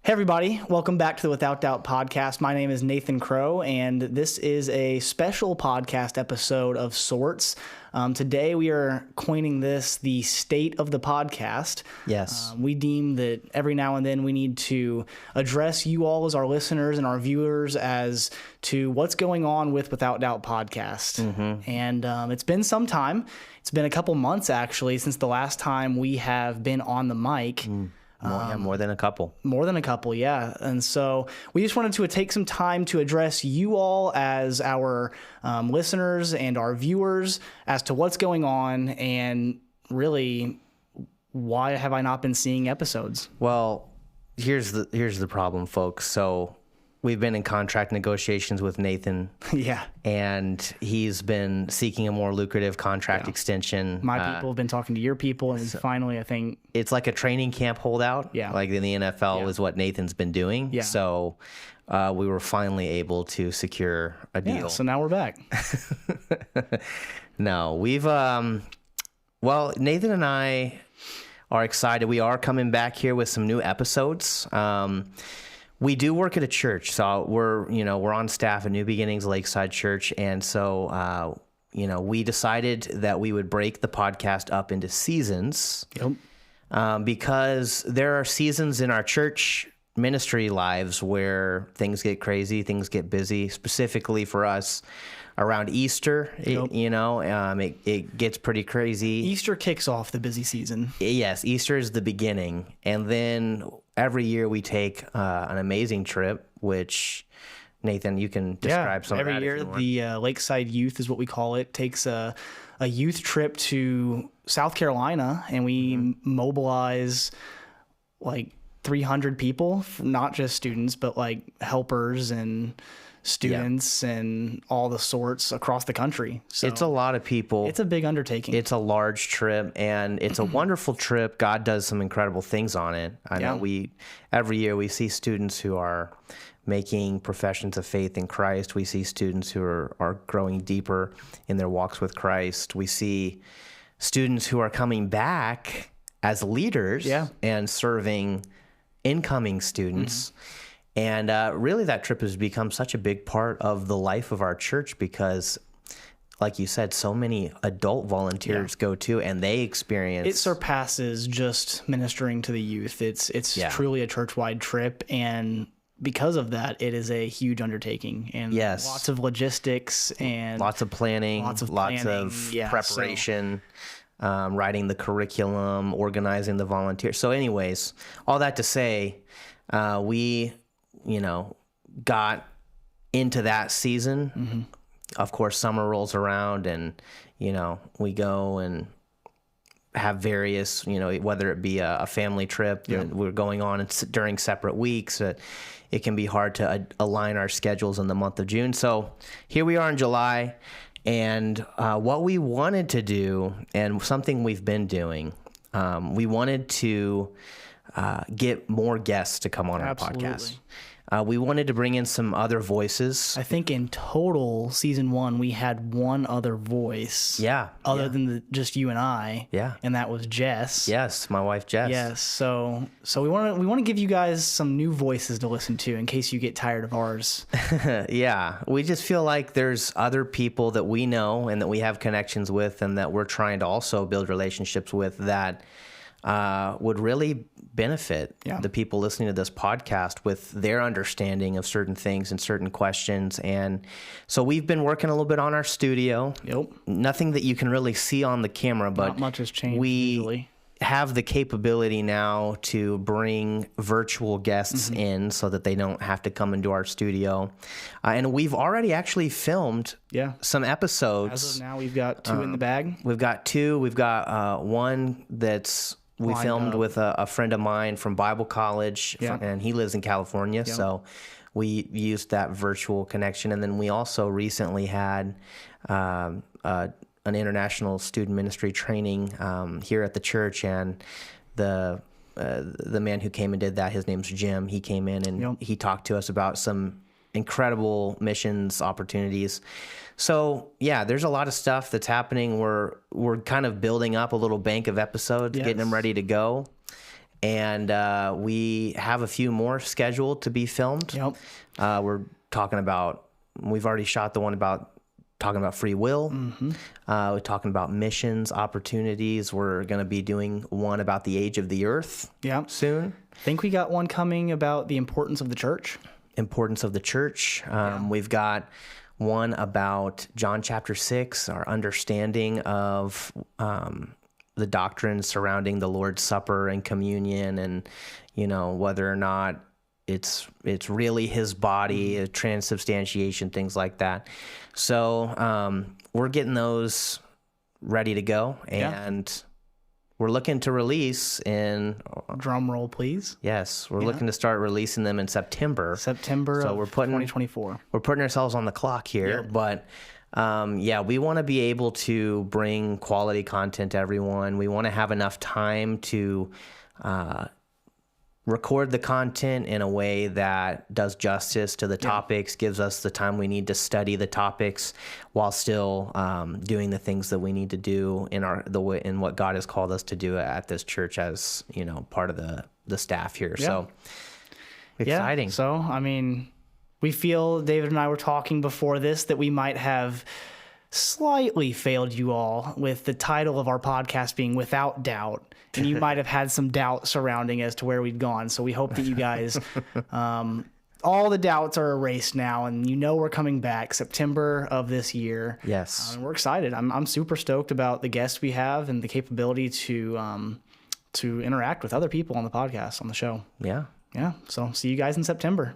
Hey everybody, welcome back to the Without Doubt podcast. My name is Nathan Crowe, and this is a special podcast episode of sorts. Today we are coining this the state of the podcast. Yes. We deem that every now and then we need to address you all as our listeners and our viewers as to what's going on with Without Doubt podcast. Mm-hmm. And it's been some time. It's been a couple months actually since the last time we have been on the mic. More than a couple. More than a couple, yeah. And so we just wanted to take some time to address you all as our listeners and our viewers as to what's going on and really why have I not been seeing episodes? Well, here's the problem, folks. So we've been in contract negotiations with Nathan. Yeah. And he's been seeking a more lucrative contract extension. My people have been talking to your people, and finally, I think... It's like a training camp holdout. Yeah. Like in the NFL is what Nathan's been doing. Yeah. So we were finally able to secure a deal. Yeah, so now we're back. No, we've... Well, Nathan and I are excited. We are coming back here with some new episodes. We do work at a church, so we're on staff at New Beginnings Lakeside Church, and so we decided that we would break the podcast up into seasons. Yep. Because there are seasons in our church ministry lives where things get crazy, things get busy. Specifically for us, around Easter, it gets pretty crazy. Easter kicks off the busy season. Yes, Easter is the beginning, and then every year we take an amazing trip, which, Nathan, you can describe some of that. Every year, the Lakeside Youth is what we call it, takes a youth trip to South Carolina, and we mobilize like 300 people, not just students, but like helpers and students and all the sorts across the country. So it's a lot of people. It's a big undertaking. It's a large trip, and it's a wonderful trip. God does some incredible things on it. I know every year we see students who are making professions of faith in Christ. We see students who are growing deeper in their walks with Christ. We see students who are coming back as leaders and serving incoming students. And really that trip has become such a big part of the life of our church because, like you said, so many adult volunteers go too, and they experience... It surpasses just ministering to the youth. It's truly a church-wide trip, and because of that, it is a huge undertaking. And lots of logistics and... Lots of planning, lots of preparation, writing the curriculum, organizing the volunteers. So anyways, all that to say, we... got into that season. Of course, summer rolls around and, we go and have various, whether it be a family trip, we're going on during separate weeks. It can be hard to align our schedules in the month of June. So here we are in July, and what we wanted to do, and something we've been doing, we wanted to get more guests to come on our podcast. We wanted to bring in some other voices. I think in total, season 1, we had one other voice. Other than just you and I. And that was Jess. Yes, my wife Jess. Yes. So we want to give you guys some new voices to listen to in case you get tired of ours. We just feel like there's other people that we know and that we have connections with and that we're trying to also build relationships with that would really benefit the people listening to this podcast with their understanding of certain things and certain questions. And so we've been working a little bit on our studio. Nothing that you can really see on the camera, but not much has changed. We have the capability now to bring virtual guests in so that they don't have to come into our studio. And we've already actually filmed some episodes. As of now, we've got 2 in the bag. We've got 2. We've got one that's... We filmed with a friend of mine from Bible college, and he lives in California, so we used that virtual connection. And then we also recently had an international student ministry training here at the church, and the man who came and did that, his name's Jim. He came in and he talked to us about some incredible missions opportunities. So there's a lot of stuff that's happening. We're kind of building up a little bank of episodes, getting them ready to go. And we have a few more scheduled to be filmed. Yep. We've already shot the one talking about free will. Mm-hmm. We're talking about missions, opportunities. We're going to be doing one about the age of the earth soon. I think we got one coming about the importance of the church. We've got one about John chapter 6, our understanding of the doctrine surrounding the Lord's Supper and communion, and whether or not it's really his body, transubstantiation, things like that. So we're getting those ready to go, and we're looking to release in... Drum roll, please. Yes, we're looking to start releasing them in September. So we're putting 2024. We're putting ourselves on the clock here, but we want to be able to bring quality content to everyone. We want to have enough time to record the content in a way that does justice to the topics, gives us the time we need to study the topics while still doing the things that we need to do in what God has called us to do at this church as, part of the staff here. Yeah. So exciting. So, I mean, we feel, David and I were talking before this, that we might have slightly failed you all with the title of our podcast being Without Doubt. And you might have had some doubt surrounding as to where we'd gone. So we hope that you guys, all the doubts are erased now, and we're coming back September of this year. Yes. And we're excited. I'm super stoked about the guests we have and the capability to interact with other people on the podcast, on the show. Yeah. Yeah. So see you guys in September.